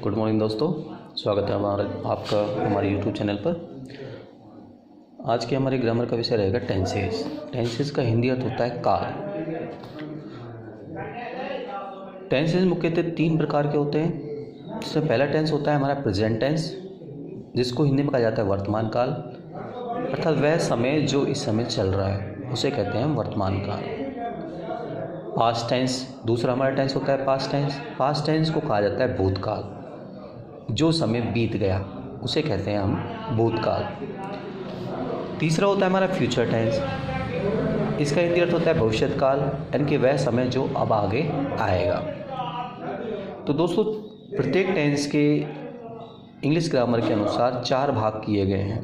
Good morning दोस्तों, स्वागत है आपका हमारे यूट्यूब चैनल पर। आज के हमारे ग्रामर का विषय रहेगा टेंसेस। टेंसेस का हिंदी अर्थ होता है काल। टेंसेस मुख्यतः 3 प्रकार के होते हैं। जिसमें पहला टेंस होता है हमारा प्रेजेंट टेंस, जिसको हिंदी में कहा जाता है वर्तमान काल, अर्थात वह समय जो इस समय चल रहा है उसे कहते हैं वर्तमान काल। पास्ट टेंस दूसरा हमारा टेंस होता है पास्ट टेंस। पास्ट टेंस को कहा जाता है भूतकाल, जो समय बीत गया उसे कहते हैं हम भूतकाल। तीसरा होता है हमारा फ्यूचर टेंस। इसका हिंदी अर्थ होता है भविष्यत काल, यानी कि वह समय जो अब आगे आएगा। तो दोस्तों, प्रत्येक टेंस के इंग्लिश ग्रामर के अनुसार 4 भाग किए गए हैं।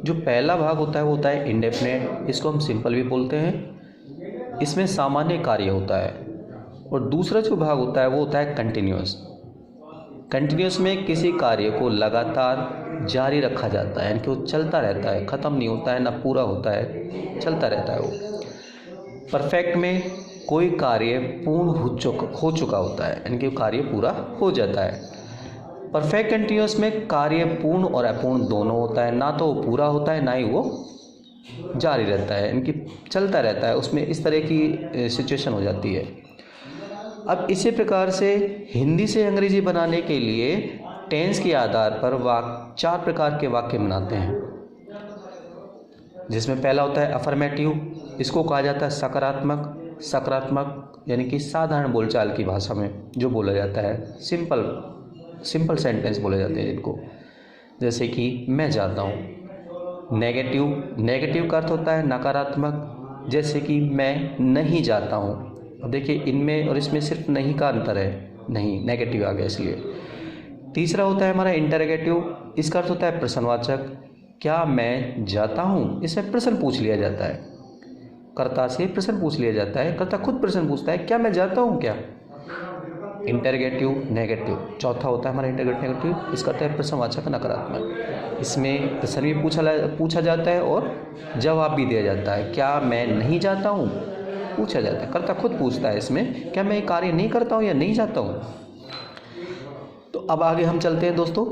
जो पहला भाग होता है वो होता है इंडेफिनेट, इसको हम सिंपल भी बोलते हैं। इसमें सामान्य कार्य होता है। और दूसरा जो भाग होता है वो होता है कंटिन्यूअस। कंटिन्यूअस में किसी कार्य को लगातार जारी रखा जाता है, यानी कि वो चलता रहता है, ख़त्म नहीं होता है, ना पूरा होता है, चलता रहता है वो। परफेक्ट में कोई कार्य पूर्ण हो चुका होता है, यानी कि कार्य पूरा हो जाता है। परफेक्ट कंटिन्यूअस में कार्य पूर्ण और अपूर्ण दोनों होता है, ना तो वो पूरा होता है ना ही वो जारी रहता है, यानी कि चलता रहता है। उसमें इस तरह की सिचुएशन हो जाती है। अब इसी प्रकार से हिंदी से अंग्रेजी बनाने के लिए टेंस के आधार पर 4 प्रकार के वाक्य बनाते हैं। जिसमें पहला होता है अफर्मेटिव, इसको कहा जाता है सकारात्मक। सकारात्मक यानी कि साधारण बोलचाल की भाषा में जो बोला जाता है, सिंपल सेंटेंस बोले जाते हैं इनको, जैसे कि मैं जाता हूँ। नेगेटिव का अर्थ होता है नकारात्मक, जैसे कि मैं नहीं जाता हूँ। अब देखिए, इनमें और इसमें सिर्फ नहीं का अंतर है, नहीं नेगेटिव आ गया इसलिए। तीसरा होता है हमारा इंटरोगेटिव, इसका अर्थ होता है प्रश्नवाचक। क्या मैं जाता हूँ, इसमें प्रश्न पूछ लिया जाता है, कर्ता से प्रश्न पूछ लिया जाता है, कर्ता खुद प्रश्न पूछता है क्या मैं जाता हूँ क्या। Interrogative negative. चौथा होता है हमारा इंटरोगेटिव नेगेटिव, इसका अर्थ है प्रश्नवाचक नकारात्मक। इसमें प्रश्न भी पूछा जाता है और जवाब भी दिया जाता है। क्या मैं नहीं जाता हूँ पूछा जाता है, कर्ता खुद पूछता है इसमें क्या मैं ये कार्य नहीं करता हूँ या नहीं जाता हूँ। तो अब आगे हम चलते हैं दोस्तों।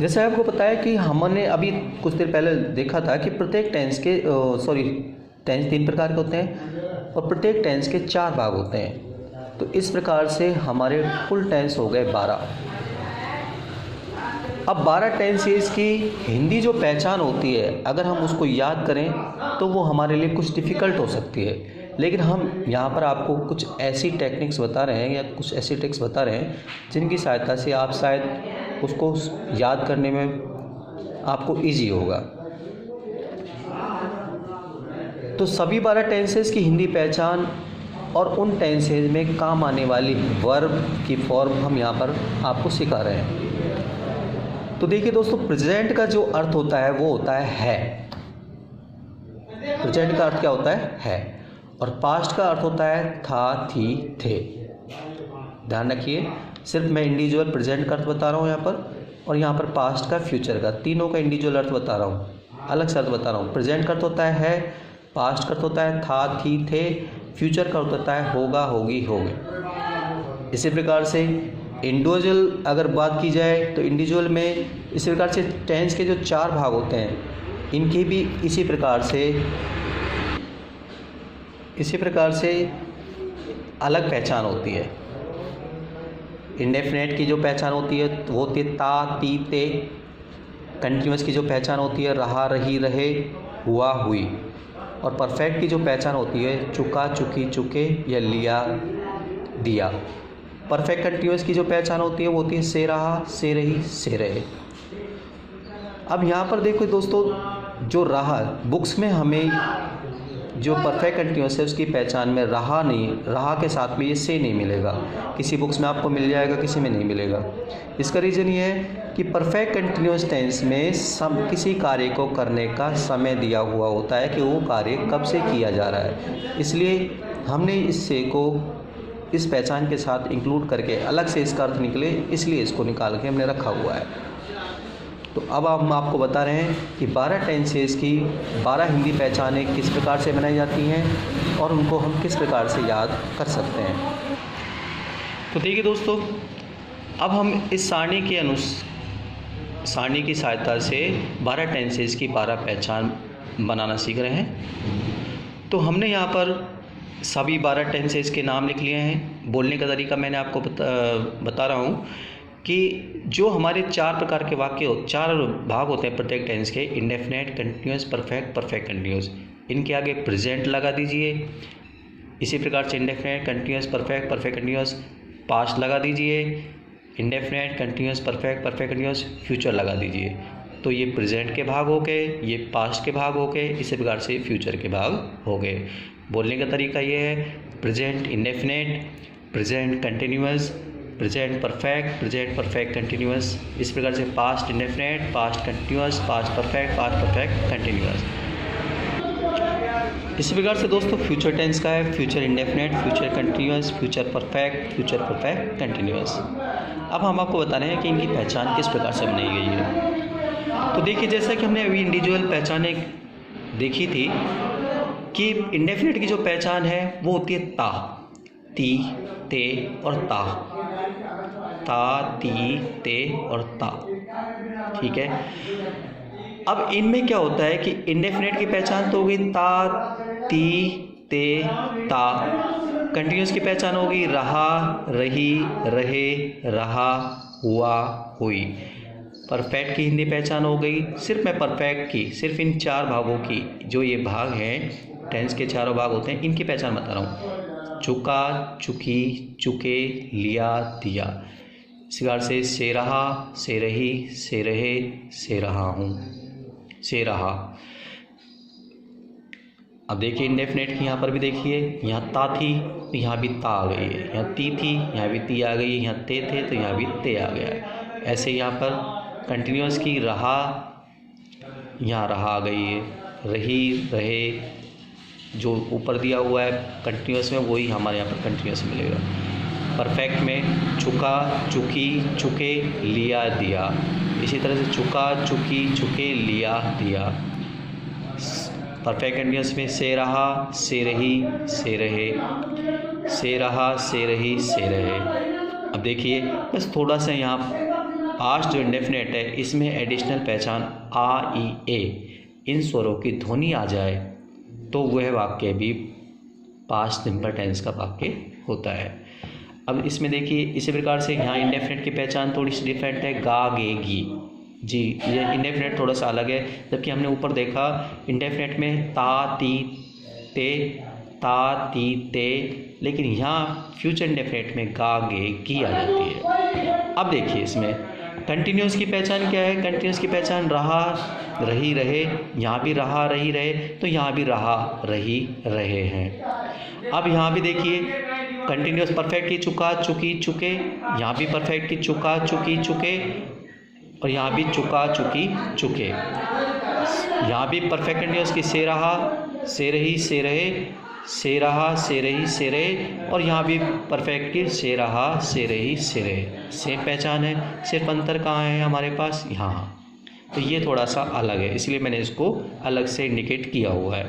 जैसे आपको पता है कि हमने अभी कुछ देर पहले देखा था कि प्रत्येक टेंस के टेंस 3 प्रकार के होते हैं और प्रत्येक टेंस के 4 भाग होते हैं। तो इस प्रकार से हमारे कुल टेंस हो गए 12। अब 12 टेंसेस की हिंदी जो पहचान होती है, अगर हम उसको याद करें तो वो हमारे लिए कुछ डिफ़िकल्ट हो सकती है। लेकिन हम यहाँ पर आपको कुछ ऐसी टेक्निक्स बता रहे हैं या कुछ ऐसी ट्रिक्स बता रहे हैं जिनकी सहायता से आप शायद उसको याद करने में आपको ईजी होगा। तो सभी 12 टेंसेस की हिंदी पहचान और उन टेंसेस में काम आने वाली वर्ब की फॉर्म हम यहाँ पर आपको सिखा रहे हैं। तो देखिए दोस्तों, प्रेजेंट का जो अर्थ होता है वो होता है। प्रेजेंट का अर्थ क्या होता है। और पास्ट का अर्थ होता है था, थी, थे। ध्यान रखिए, सिर्फ मैं इंडिविजुअल प्रेजेंट का अर्थ बता रहा हूँ यहाँ पर, और यहाँ पर पास्ट का, फ्यूचर का, तीनों का इंडिविजुअल अर्थ बता रहा हूँ, अलग से अर्थ बता रहा हूँ। प्रेजेंट का अर्थ होता है, पास्ट का अर्थ होता है था, थी, थे, फ्यूचर का अर्थ होता है होगा, होगी, होगे। इसी प्रकार से इंडिविजुअल अगर बात की जाए तो इंडिविजुअल में इसी प्रकार से टेंस के जो 4 भाग होते हैं इनकी भी इसी प्रकार से अलग पहचान होती है। इंडेफिनेट की जो पहचान होती है वो होती है ता, ती, ते। कंटिन्यूअस की जो पहचान होती है रहा, रही, रहे, हुआ, हुई। और परफेक्ट की जो पहचान होती है चुका, चुकी, चुके या लिया, दिया। परफेक्ट कंटिन्यूअस की जो पहचान होती है वो होती है से रहा, से रही, से रहे। अब यहाँ पर देखो दोस्तों, जो रहा, बुक्स में हमें जो परफेक्ट कंटिन्यूअस है उसकी पहचान में रहा नहीं, रहा के साथ में ये से नहीं मिलेगा। किसी बुक्स में आपको मिल जाएगा, किसी में नहीं मिलेगा। इसका रीज़न ये है कि परफेक्ट कंटिन्यूअस टेंस में किसी कार्य को करने का समय दिया हुआ होता है कि वो कार्य कब से किया जा रहा है। इसलिए हमने इस से को इस पहचान के साथ इंक्लूड करके अलग से इसका अर्थ निकले, इसलिए इसको निकाल के हमने रखा हुआ है। तो अब हम आपको बता रहे हैं कि 12 टेंसेस की 12 हिंदी पहचानें किस प्रकार से बनाई जाती हैं और उनको हम किस प्रकार से याद कर सकते हैं। तो देखिए दोस्तों, अब हम इस सारणी की सहायता से 12 टेंसेस की 12 पहचान बनाना सीख रहे हैं। तो हमने यहाँ पर सभी 12 टेंसेस के नाम लिख लिए हैं। बोलने का तरीका मैंने आपको बता रहा हूँ कि जो हमारे 4 प्रकार के वाक्य 4 भाग होते हैं प्रत्येक टेंस के, indefinite, continuous, perfect, perfect continuous. इनके आगे प्रेजेंट लगा दीजिए। इसी प्रकार से indefinite, continuous, perfect, perfect continuous, past लगा दीजिए। Indefinite, continuous, perfect, perfect continuous, future लगा दीजिए। तो ये प्रेजेंट के भाग हो गए, ये पास्ट के भाग हो गए, इसी प्रकार से फ्यूचर के भाग हो गए। बोलने का तरीका ये है, present indefinite, present continuous, present perfect, present perfect continuous. इस प्रकार से past indefinite, past continuous, past perfect continuous. इसी प्रकार से दोस्तों फ्यूचर टेंस का है, future indefinite, future continuous, future perfect continuous. अब हम आपको बता रहे हैं कि इनकी पहचान किस प्रकार से बनाई गई है। तो देखिए, जैसा कि हमने अभी इंडिविजुअल पहचानें देखी थी कि इंडेफिनेट की जो पहचान है वो होती है ता, ती, ते और ता। ता, ती, ते और ता, ठीक है। अब इनमें क्या होता है कि इंडेफिनेट की पहचान तो हो गई ता, ती, ते, ता। कंटिन्यूअस की पहचान हो गई रहा, रही, रहे, रहा, हुआ, हुई। परफेक्ट की हिंदी पहचान हो गई, सिर्फ मैं परफेक्ट की, सिर्फ इन 4 भागों की, जो ये भाग हैं टेंस के 4 भाग होते हैं, इनकी पहचान बता रहा हूँ। चुका, चुकी, चुके, लिया, दिया। इस प्रकार से रहा, से रही, से रहे, से रहा हूँ, से रहा। अब देखिए इंडेफिनेट की यहाँ पर भी देखिए, यहाँ ता थी तो यहाँ भी ता आ गई है, यहाँ ती थी यहाँ भी ती आ गई है, यहाँ ते थे तो यहाँ भी ते आ गया है। ऐसे यहाँ पर कंटिन्यूअस की रहा, यहाँ रहा आ गई है, रही, रहे, जो ऊपर दिया हुआ है कंटिन्यूअस में वही हमारे यहाँ पर कंटिन्यूअस मिलेगा। परफेक्ट में चुका, चुकी, चुके, लिया, दिया। इसी तरह से चुका, चुकी, चुके, लिया, दिया। परफेक्ट कंटिन्यूअस में से रहा, से रही, से रहे, से रहा, से रही, से रहे। अब देखिए बस थोड़ा सा यहाँ पास्ट जो इंडेफिनेट है इसमें एडिशनल पहचान आ, ई, ए इन स्वरों की ध्वनि आ जाए तो वह वाक्य भी पास्ट सिंपल टेंस का वाक्य होता है। अब इसमें देखिए इसी प्रकार से यहाँ इंडेफिनेट की पहचान थोड़ी सी डिफरेंट है, गा, गे, गी। जी, ये इंडेफिनेट थोड़ा सा अलग है, जबकि हमने ऊपर देखा इंडेफिनेट में ता, ती, ते, ता, ती, ते, लेकिन यहाँ फ्यूचर इंडेफिनेट में गा, गे, गी आ जाती है। अब देखिए इसमें कंटिन्यूअस की पहचान क्या है। कंटिन्यूअस की पहचान रहा, रही, रहे, यहाँ भी रहा, रही, रहे, तो यहाँ भी रहा, रही, रहे हैं। अब यहाँ भी देखिए कंटिन्यूअस परफेक्ट की चुका, चुकी, चुके, यहाँ भी परफेक्ट की चुका, चुकी, चुके, और यहाँ भी चुका, चुकी, चुके। यहाँ भी परफेक्ट कंटिन्यूअस की से रहा, से रही, से रहे, से रहा, से रही, से रहे, और यहाँ भी परफेक्ट की से रहा, से रही, से रहे। सेम पहचान है, सिर्फ अंतर कहाँ है हमारे पास, यहाँ। तो ये थोड़ा सा अलग है, इसलिए मैंने इसको अलग से इंडिकेट किया हुआ है।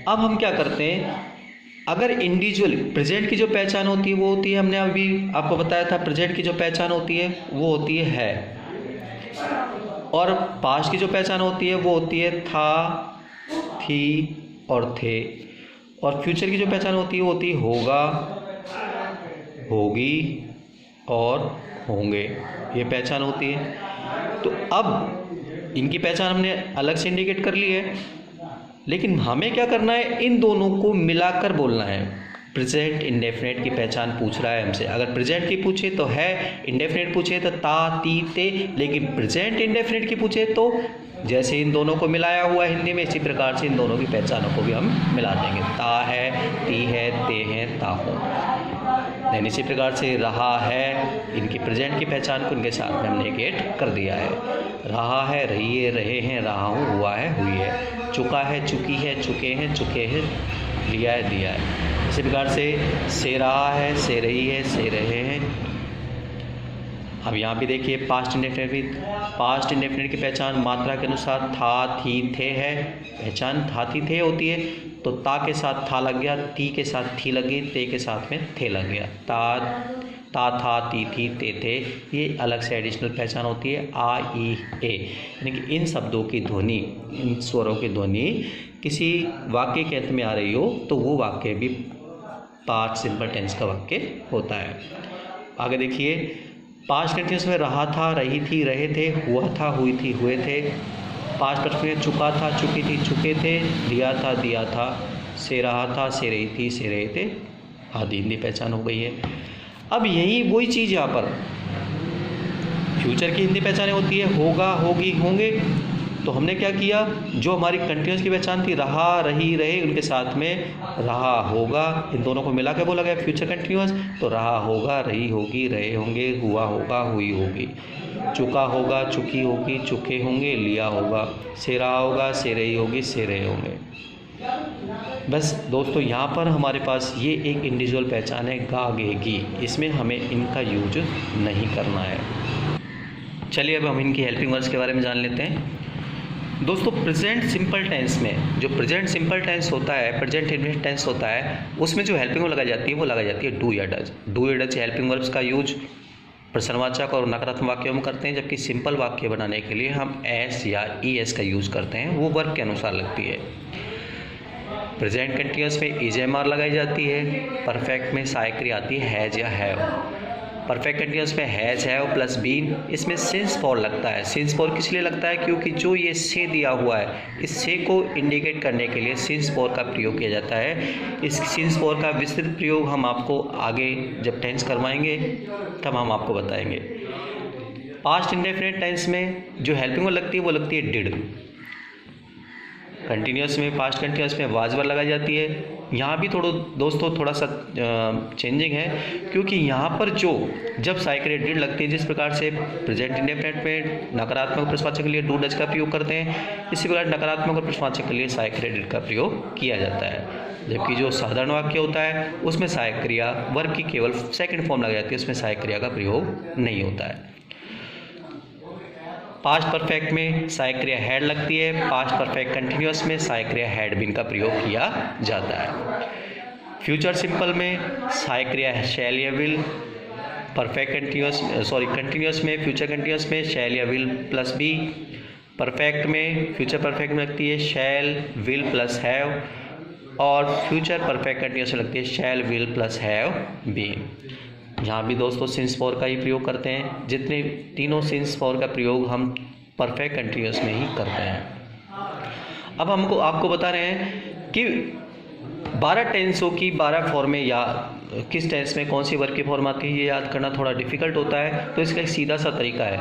अब हम क्या करते हैं, अगर इंडिविजुअल प्रेजेंट की जो पहचान होती है वो होती है, हमने अभी आपको बताया था प्रेजेंट की जो पहचान होती है वो होती है, और पास्ट की जो पहचान होती है वो होती है था, थी और थे, और फ्यूचर की जो पहचान होती है वो होती है होगा, होगी और होंगे। ये पहचान होती है। तो अब इनकी पहचान हमने अलग से इंडिकेट कर ली है, लेकिन हमें क्या करना है, इन दोनों को मिलाकर बोलना है। प्रेजेंट इंडेफिनेट की पहचान पूछ रहा है हमसे, अगर प्रेजेंट की पूछे तो है, इंडेफिनेट पूछे तो ता, ती, ते, लेकिन प्रेजेंट इंडेफिनेट की पूछे तो जैसे इन दोनों को मिलाया हुआ है हिंदी में, इसी प्रकार से इन दोनों की पहचानों को भी हम मिला देंगे। ता है, ती है, ते हैं, ता हो। देन इसी प्रकार से रहा है, इनकी प्रेजेंट की पहचान को इनके साथ में हमने गेट कर दिया है। रहा है, रही है, रहे हैं, रहा हूँ, हुआ है, हुई है। चुका है, चुकी है, चुके हैं, चुके हैं, लिया है, दिया है। इसी प्रकार से रहा है, से रही है, से रहे हैं, अब यहाँ भी देखिए पास्ट इंडेफिनिट की पहचान मात्रा के अनुसार था, थी, थे है। पहचान था, थी, थे होती है, तो ता के साथ था लग गया, ती के साथ थी लगी, ते के साथ में थे लग गया। ता था, ती थी, ते थे, ये अलग से एडिशनल पहचान होती है। आ, ई, ए, यानी कि इन शब्दों की ध्वनि, इन स्वरों की ध्वनि किसी वाक्य के अंत में आ रही हो तो वो वाक्य भी पास्ट सिंपल टेंस का वाक्य होता है। आगे देखिए, पास्ट कंटिन्यूअस में रहा था, रही थी, रहे थे, हुआ था, हुई थी, हुए थे। पास्ट परफेक्ट में चुका था, चुकी थी, चुके थे, दिया था, दिया था, से रहा था, से रही थी, से रहे थे आदि हिंदी पहचान हो गई है। अब यही वही चीज़ यहाँ पर फ्यूचर की हिंदी पहचानें होती है, होगा, होगी, होंगे। तो हमने क्या किया, जो हमारी कंटिन्यूस की पहचान थी रहा, रही, रहे, उनके साथ में रहा, होगा, इन दोनों को मिला के बोला गया फ्यूचर कंटिन्यूस। तो रहा होगा, रही होगी, रहे होंगे, हुआ होगा, हुई होगी, चुका होगा, चुकी होगी, चुके होंगे, लिया होगा, से रहा होगा, से रही होगी, से रहे होंगे। बस दोस्तों, यहाँ पर हमारे पास ये एक इंडिविजुअल पहचान है गा, गे, गी, इसमें हमें इनका यूज नहीं करना है। चलिए अब हम इनकी हेल्पिंग वर्ब्स के बारे में जान लेते हैं। दोस्तों, प्रेजेंट सिंपल टेंस में जो प्रेजेंट सिंपल टेंस होता है, प्रेजेंट इंडेफिनिट टेंस होता है, उसमें जो हेल्पिंग वर्ब लगाई जाती है वो लगाई जाती है डू या डज। डू या डज हेल्पिंग वर्ब्स का यूज प्रश्नवाचक और नकारात्मक वाक्यों में करते हैं, जबकि सिंपल वाक्य बनाने के लिए हम एस या ई एस का यूज़ करते हैं, वो वर्ब के अनुसार लगती है। प्रेजेंट कंटिन्यूअस में इज एम आर लगाई जाती है, परफेक्ट में सहायक क्रिया आती है हैज़ या हैव। परफेक्ट कंटिन्यूअस में हैज़, हैव प्लस बीन, इसमें सिंस फॉर लगता है। सिंस फॉर किस लिए लगता है, क्योंकि जो ये से दिया हुआ है, इस से को इंडिकेट करने के लिए सिंस फॉर का प्रयोग किया जाता है। इस सिंस फॉर का विस्तृत प्रयोग हम आपको आगे जब टेंस करवाएंगे तब हम आपको बताएंगे। पास्ट इंडेफिनिट टेंस में जो हेल्पिंग वर्ब लगती है वो लगती है डिड। कंटिन्यूअस में, पास्ट कंटिन्यूअस में वाज वर्ब लगाई जाती है। यहाँ भी थोड़ा सा चेंजिंग है, क्योंकि यहाँ पर जब साइक्रेट डिड लगती है, जिस प्रकार से प्रेजेंट इंडेफिनिट में नकारात्मक प्रश्नवाचक के लिए डू डज का प्रयोग करते हैं, इसी प्रकार नकारात्मक और प्रश्नवाचक के लिए साइक्रेट डिड का प्रयोग किया जाता है। जबकि जो साधारण वाक्य होता है उसमें सहायक क्रिया वर्ब की केवल सेकंड फॉर्म लगाई जाती है, उसमें सहायक क्रिया का प्रयोग नहीं होता है। पास्ट परफेक्ट में सहायक क्रिया हैड लगती है, पास्ट परफेक्ट कंटिन्यूअस में सहायक क्रिया हैड बीन का प्रयोग किया जाता है। फ्यूचर सिंपल में सहायक क्रिया है शैल या विल, कंटिन्यूअस में, फ्यूचर कंटिन्यूअस में शैल या विल प्लस बी, परफेक्ट में, फ्यूचर परफेक्ट में लगती है शैल, विल प्लस हैव, और फ्यूचर परफेक्ट कंटिन्यूअस में लगती है शैल, विल प्लस हैव बीन। यहाँ भी दोस्तों सिंस फॉर का ही प्रयोग करते हैं। जितने तीनों सिंस फॉर का प्रयोग हम परफेक्ट कंटिन्यूअस में ही करते हैं। अब हमको आपको बता रहे हैं कि 12 टेंसों की 12 फॉर्में या किस टेंस में कौन सी वर्ब की फॉर्म आती है, ये याद करना थोड़ा डिफिकल्ट होता है। तो इसका एक सीधा सा तरीका है,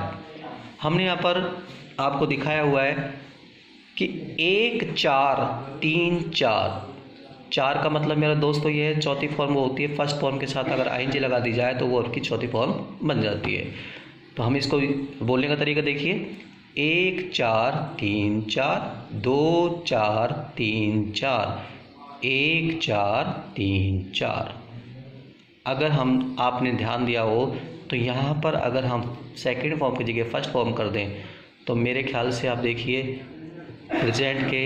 हमने यहाँ पर आपको दिखाया हुआ है कि 1 4 3 4। 4 का मतलब मेरा दोस्तों ये है चौथी फॉर्म वो होती है, फर्स्ट फॉर्म के साथ अगर आईएनजी लगा दी जाए तो वो उसकी चौथी फॉर्म बन जाती है। तो हम इसको बोलने का तरीका देखिए, 1 4 3 4, 2 4 3 4, 1 4 3 4। अगर हम आपने ध्यान दिया हो तो यहाँ पर अगर हम सेकेंड फॉर्म की जगह फर्स्ट फॉर्म कर दें तो मेरे ख्याल से आप देखिए प्रेजेंट के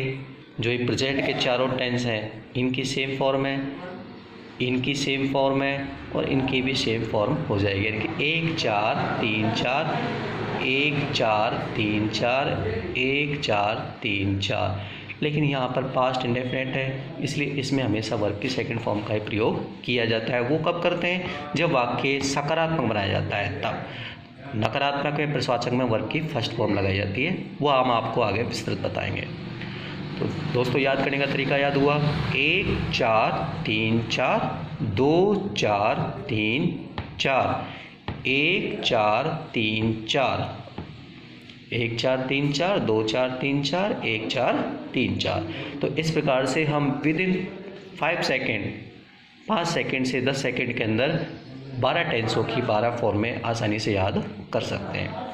जो ये प्रेजेंट के चारों टेंस हैं इनकी सेम फॉर्म है, इनकी सेम फॉर्म है और इनकी भी सेम फॉर्म हो जाएगी। यानी कि 1 4 3 4, 1 4 3 4, 1 4 3 4। लेकिन यहाँ पर पास्ट इंडेफिनिट है, इसलिए इसमें हमेशा वर्ब की सेकंड फॉर्म का ही प्रयोग किया जाता है। वो कब करते हैं, जब वाक्य सकारात्मक बनाया जाता है तब। नकारात्मक में प्रश्नवाचक में वर्ब की फर्स्ट फॉर्म लगाई जाती है, वो हम आपको आगे विस्तृत बताएंगे। तो दोस्तों याद करने का तरीका याद हुआ, 1 4 3 4, 2 4 3 4, 1 4 3 4, 1 4 3 4, 2 4 3 4, 1 4 3 4। तो इस प्रकार से हम विद इन 5 सेकेंड से 10 सेकेंड के अंदर 12 टेंसों की 12 फॉर्में आसानी से याद कर सकते हैं।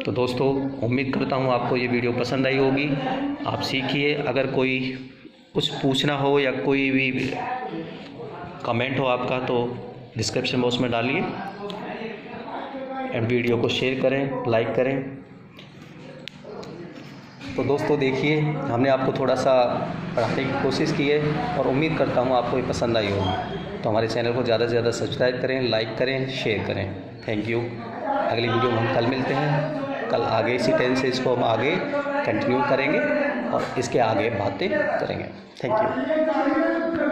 तो दोस्तों उम्मीद करता हूँ आपको ये वीडियो पसंद आई होगी, आप सीखिए। अगर कोई कुछ पूछना हो या कोई भी कमेंट हो आपका तो डिस्क्रिप्शन बॉक्स में डालिए। एंड वीडियो को शेयर करें, लाइक करें। तो दोस्तों देखिए, हमने आपको थोड़ा सा पढ़ाने की कोशिश की है और उम्मीद करता हूँ आपको ये पसंद आई होगी। तो हमारे चैनल को ज़्यादा से ज़्यादा सब्सक्राइब करें, लाइक करें, शेयर करें। Thank you. अगली वीडियो में हम कल मिलते हैं। कल आगे इसी टेंसेज को हम आगे कंटिन्यू करेंगे और इसके आगे बातें करेंगे। Thank you.